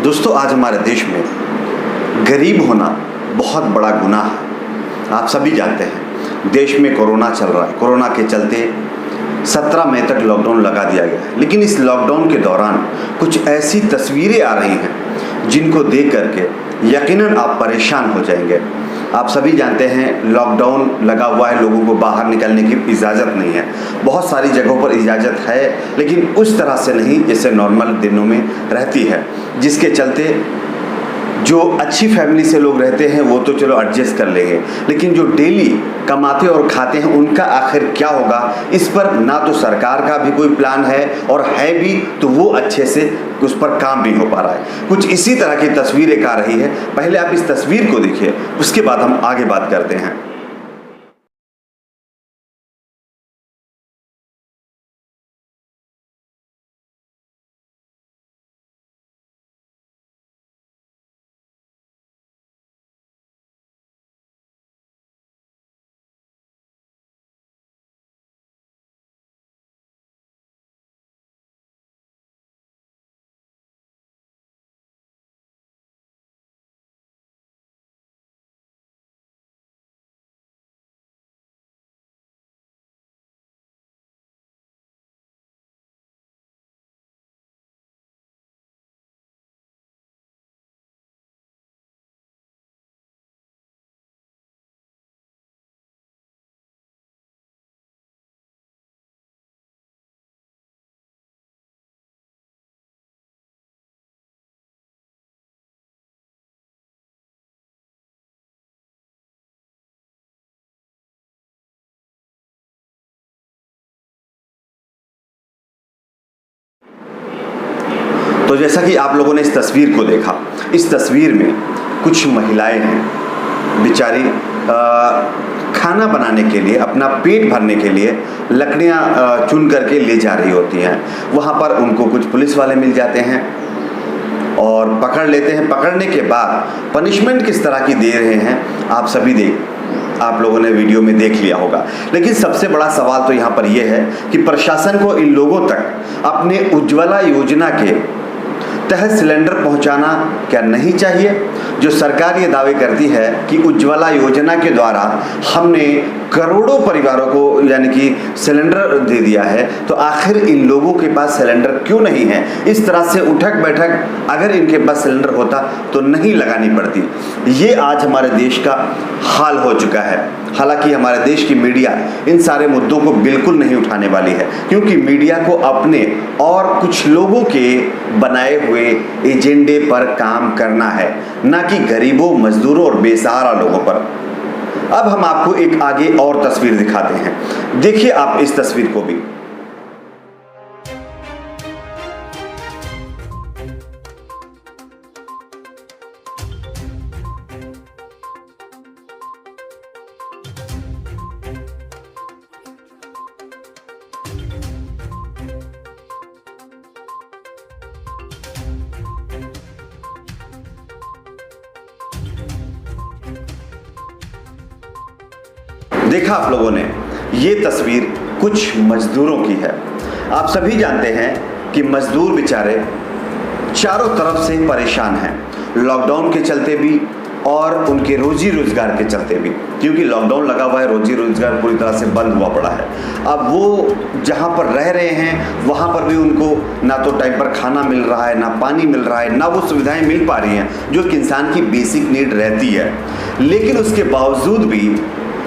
दोस्तों, आज हमारे देश में गरीब होना बहुत बड़ा गुनाह है। आप सभी जानते हैं देश में कोरोना चल रहा है। कोरोना के चलते 17 मई तक लॉकडाउन लगा दिया गया है। लेकिन इस लॉकडाउन के दौरान कुछ ऐसी तस्वीरें आ रही हैं जिनको देख करके यकीनन आप परेशान हो जाएंगे। आप सभी जानते हैं लॉकडाउन लगा हुआ है, लोगों को बाहर निकलने की इजाज़त नहीं है। बहुत सारी जगहों पर इजाज़त है, लेकिन उस तरह से नहीं जैसे नॉर्मल दिनों में रहती है, जिसके चलते जो अच्छी फैमिली से लोग रहते हैं वो तो चलो एडजस्ट कर लेंगे, लेकिन जो डेली कमाते और खाते हैं उनका आखिर क्या होगा, इस पर ना तो सरकार का भी कोई प्लान है, और है भी तो वो अच्छे से उस पर काम भी हो पा रहा है। कुछ इसी तरह की तस्वीरें आ रही है। पहले आप इस तस्वीर को देखिए, उसके बाद हम आगे बात करते हैं। तो जैसा कि आप लोगों ने इस तस्वीर को देखा, इस तस्वीर में कुछ महिलाएं हैं, बेचारी खाना बनाने के लिए, अपना पेट भरने के लिए लकड़ियां चुन करके ले जा रही होती हैं। वहाँ पर उनको कुछ पुलिस वाले मिल जाते हैं और पकड़ लेते हैं। पकड़ने के बाद पनिशमेंट किस तरह की दे रहे हैं आप लोगों ने वीडियो में देख लिया होगा। लेकिन सबसे बड़ा सवाल तो यहाँ पर यह है कि प्रशासन को इन लोगों तक अपने उज्ज्वला योजना के तहत सिलेंडर पहुंचाना क्या नहीं चाहिए? जो सरकार ये दावे करती है कि उज्ज्वला योजना के द्वारा हमने करोड़ों परिवारों को यानी कि सिलेंडर दे दिया है, तो आखिर इन लोगों के पास सिलेंडर क्यों नहीं है? इस तरह से उठक बैठक अगर इनके पास सिलेंडर होता तो नहीं लगानी पड़ती। ये आज हमारे देश का हाल हो चुका है। हालांकि हमारे देश की मीडिया इन सारे मुद्दों को बिल्कुल नहीं उठाने वाली है, क्योंकि मीडिया को अपने और कुछ लोगों के बनाए हुए एजेंडे पर काम करना है, ना कि गरीबों, मजदूरों और बेसहारा लोगों पर। अब हम आपको एक आगे और तस्वीर दिखाते हैं। देखिए आप इस तस्वीर को भी। देखा आप लोगों ने, ये तस्वीर कुछ मजदूरों की है। आप सभी जानते हैं कि मजदूर बेचारे चारों तरफ से परेशान हैं, लॉकडाउन के चलते भी और उनके रोजी रोजगार के चलते भी, क्योंकि लॉकडाउन लगा हुआ है, रोजी रोजगार पूरी तरह से बंद हुआ पड़ा है। अब वो जहाँ पर रह रहे हैं वहाँ पर भी उनको ना तो टाइम पर खाना मिल रहा है, ना पानी मिल रहा है, ना वो सुविधाएं मिल पा रही हैं जो एक इंसान की बेसिक नीड रहती है। लेकिन उसके बावजूद भी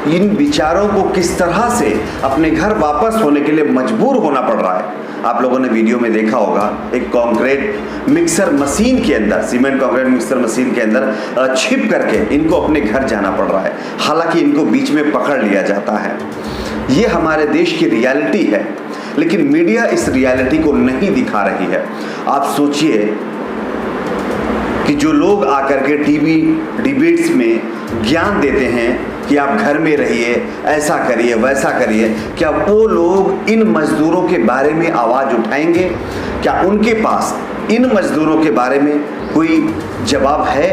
इन बेचारों को किस तरह से अपने घर वापस होने के लिए मजबूर होना पड़ रहा है। आप लोगों ने वीडियो में देखा होगा, एक कंक्रीट मिक्सर मशीन के अंदर, सीमेंट कंक्रीट मिक्सर मशीन के अंदर छिप करके इनको अपने घर जाना पड़ रहा है। हालांकि इनको बीच में पकड़ लिया जाता है। ये हमारे देश की रियलिटी है, लेकिन मीडिया इस रियलिटी को नहीं दिखा रही है। आप सोचिए कि जो लोग आकर के टीवी डिबेट्स में ज्ञान देते हैं कि आप घर में रहिए, ऐसा करिए, वैसा करिए, क्या वो लोग इन मजदूरों के बारे में आवाज़ उठाएंगे? क्या उनके पास इन मजदूरों के बारे में कोई जवाब है?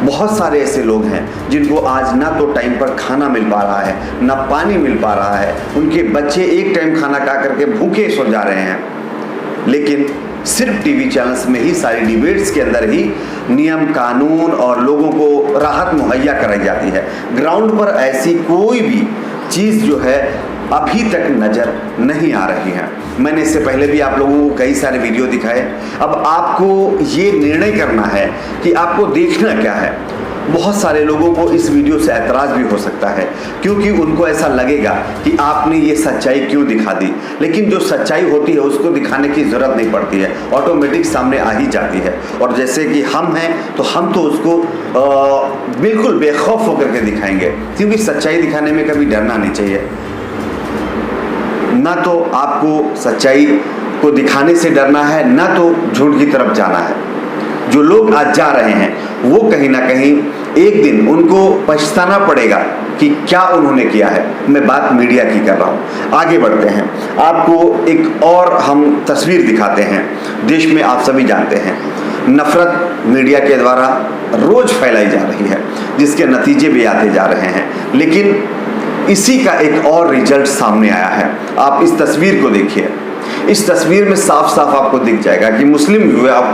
बहुत सारे ऐसे लोग हैं जिनको आज ना तो टाइम पर खाना मिल पा रहा है, ना पानी मिल पा रहा है। उनके बच्चे एक टाइम खाना खा करके भूखे सो जा रहे हैं। लेकिन सिर्फ टीवी चैनल्स में ही सारी डिबेट्स के अंदर ही नियम कानून और लोगों को राहत मुहैया कराई जाती है। ग्राउंड पर ऐसी कोई भी चीज़ जो है अभी तक नज़र नहीं आ रही है। मैंने इससे पहले भी आप लोगों को कई सारे वीडियो दिखाए। अब आपको ये निर्णय करना है कि आपको देखना क्या है। बहुत सारे लोगों को इस वीडियो से ऐतराज़ भी हो सकता है, क्योंकि उनको ऐसा लगेगा कि आपने ये सच्चाई क्यों दिखा दी। लेकिन जो सच्चाई होती है उसको दिखाने की ज़रूरत नहीं पड़ती है, ऑटोमेटिक सामने आ ही जाती है। और जैसे कि हम हैं तो हम तो उसको बिल्कुल बेखौफ होकर के दिखाएंगे, क्योंकि सच्चाई दिखाने में कभी डरना नहीं चाहिए। ना तो आपको सच्चाई को दिखाने से डरना है, ना तो झूठ की तरफ जाना है। जो लोग आज जा रहे हैं वो कहीं ना कहीं एक दिन उनको पछताना पड़ेगा कि क्या उन्होंने किया है। मैं बात मीडिया की कर रहा हूँ। आगे बढ़ते हैं, आपको एक और हम तस्वीर दिखाते हैं। देश में आप सभी जानते हैं नफरत मीडिया के द्वारा रोज फैलाई जा रही है, जिसके नतीजे भी आते जा रहे हैं। लेकिन इसी का एक और रिजल्ट सामने आया है। आप इस तस्वीर को देखिए। इस तस्वीर में साफ साफ आपको दिख जाएगा कि मुस्लिम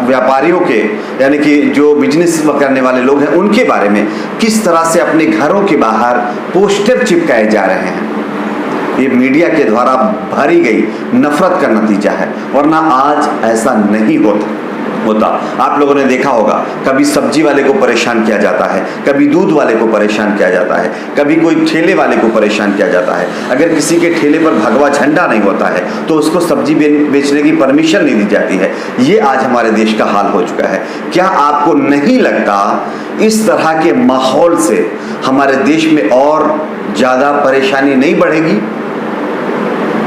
व्यापारियों के, यानी कि जो बिजनेस करने वाले लोग हैं, उनके बारे में किस तरह से अपने घरों के बाहर पोस्टर चिपकाए जा रहे हैं। ये मीडिया के द्वारा भरी गई नफरत का नतीजा है, वरना आज ऐसा नहीं होता। आप लोगों ने देखा होगा, कभी सब्जी वाले को परेशान किया जाता है, कभी दूध वाले को परेशान किया जाता है, कभी कोई ठेले वाले को परेशान किया जाता है। अगर किसी के ठेले पर भगवा झंडा नहीं होता है तो उसको सब्जी बेचने की परमिशन नहीं दी जाती है। ये आज हमारे देश का हाल हो चुका है। क्या आपको नहीं लगता इस तरह के माहौल से हमारे देश में और ज़्यादा परेशानी नहीं बढ़ेगी?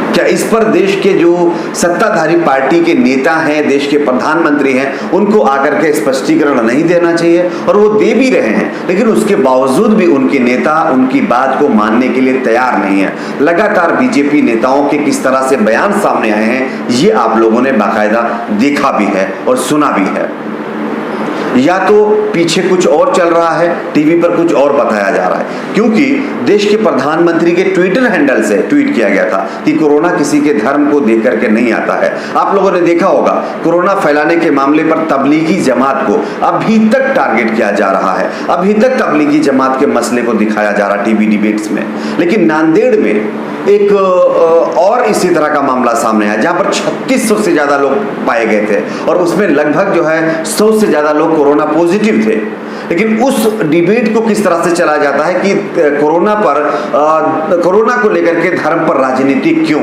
क्या इस पर देश के जो सत्ताधारी पार्टी के नेता हैं, देश के प्रधानमंत्री हैं, उनको आकर के स्पष्टीकरण नहीं देना चाहिए? और वो दे भी रहे हैं, लेकिन उसके बावजूद भी उनके नेता उनकी बात को मानने के लिए तैयार नहीं है। लगातार बीजेपी नेताओं के किस तरह से बयान सामने आए हैं, ये आप लोगों ने बाकायदा देखा भी है और सुना भी है। या तो पीछे कुछ और चल रहा है, टीवी पर कुछ और बताया जा रहा है। क्योंकि देश के प्रधानमंत्री के ट्विटर हैंडल से ट्वीट किया गया था कि कोरोना किसी के धर्म को देख करके नहीं आता है। आप लोगों ने देखा होगा, कोरोना फैलाने के मामले पर तबलीगी जमात को अभी तक टारगेट किया जा रहा है, अभी तक तबलीगी जमात के मसले को दिखाया जा रहा टीवी डिबेट्स में। लेकिन नांदेड़ में एक और इसी तरह का मामला सामने आया, जहां पर 3600 से ज्यादा लोग पाए गए थे और उसमें लगभग जो है 100 से ज्यादा लोग कोरोना पॉजिटिव थे। लेकिन उस डिबेट को किस तरह से चला जाता है कि कोरोना को लेकर के धर्म पर राजनीति क्यों।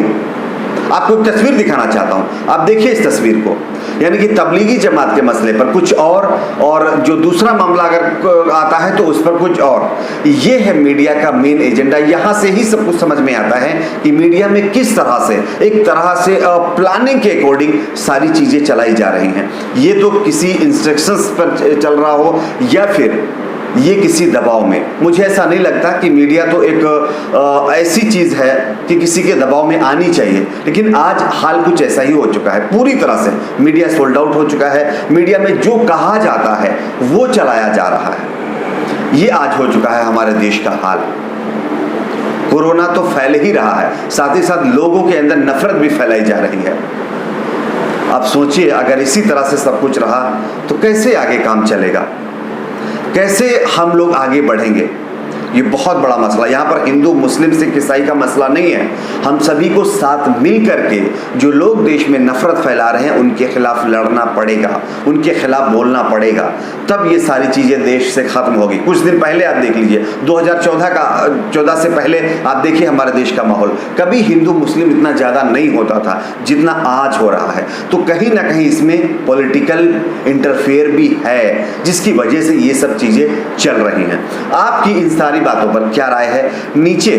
आपको एक तस्वीर दिखाना चाहता हूं, आप देखिए इस तस्वीर को। यानी कि तबलीगी जमात के मसले पर कुछ और जो दूसरा मामला अगर आता है तो उस पर कुछ और। ये है मीडिया का मेन एजेंडा। यहां से ही सब कुछ समझ में आता है कि मीडिया में किस तरह से एक तरह से प्लानिंग के अकॉर्डिंग सारी चीजें चलाई जा रही हैं। ये तो किसी इंस्ट्रक्शंस पर चल रहा हो या फिर ये किसी दबाव में। मुझे ऐसा नहीं लगता कि मीडिया तो एक ऐसी चीज़ है कि किसी के दबाव में आनी चाहिए। लेकिन आज हाल कुछ ऐसा ही हो चुका है, पूरी तरह से मीडिया सोल्ड आउट हो चुका है। मीडिया में जो कहा जाता है वो चलाया जा रहा है। ये आज हो चुका है हमारे देश का हाल। कोरोना तो फैल ही रहा है, साथ ही साथ लोगों के अंदर नफरत भी फैलाई जा रही है। आप सोचिए, अगर इसी तरह से सब कुछ रहा तो कैसे आगे काम चलेगा, कैसे हम लोग आगे बढ़ेंगे? ये बहुत बड़ा मसला। यहाँ पर हिंदू मुस्लिम सिख ईसाई का मसला नहीं है। हम सभी को साथ मिल करके जो लोग देश में नफरत फैला रहे हैं उनके खिलाफ लड़ना पड़ेगा, उनके खिलाफ बोलना पड़ेगा, तब ये सारी चीज़ें देश से खत्म होगी। कुछ दिन पहले आप देख लीजिए, 2014 से पहले आप देखिए हमारे देश का माहौल। कभी हिंदू मुस्लिम इतना ज़्यादा नहीं होता था जितना आज हो रहा है। तो कहीं ना कहीं इसमें पॉलिटिकल इंटरफेयर भी है, जिसकी वजह से ये सब चीज़ें चल रही हैं। आपकी इन सारी बातों पर क्या राय है, नीचे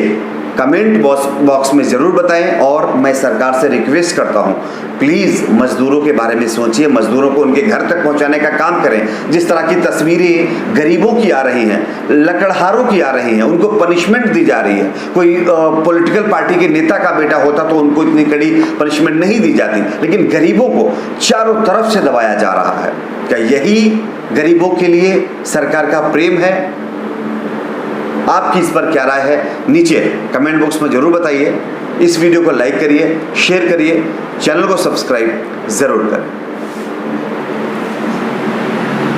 कमेंट बॉक्स में ज़रूर बताएं। और मैं सरकार से रिक्वेस्ट करता हूं, प्लीज़ मज़दूरों के बारे में सोचिए, मज़दूरों को उनके घर तक पहुंचाने का काम करें। जिस तरह की तस्वीरें गरीबों की आ रही हैं, लकड़हारों की आ रही हैं, उनको पनिशमेंट दी जा रही है। कोई पॉलिटिकल पार्टी के नेता का बेटा होता तो उनको इतनी कड़ी पनिशमेंट नहीं दी जाती, लेकिन गरीबों को चारों तरफ से दबाया जा रहा है। क्या यही गरीबों के लिए सरकार का प्रेम है? आपकी इस पर क्या राय है, नीचे कमेंट बॉक्स में जरूर बताइए। इस वीडियो को लाइक करिए, शेयर करिए, चैनल को सब्सक्राइब जरूर करें।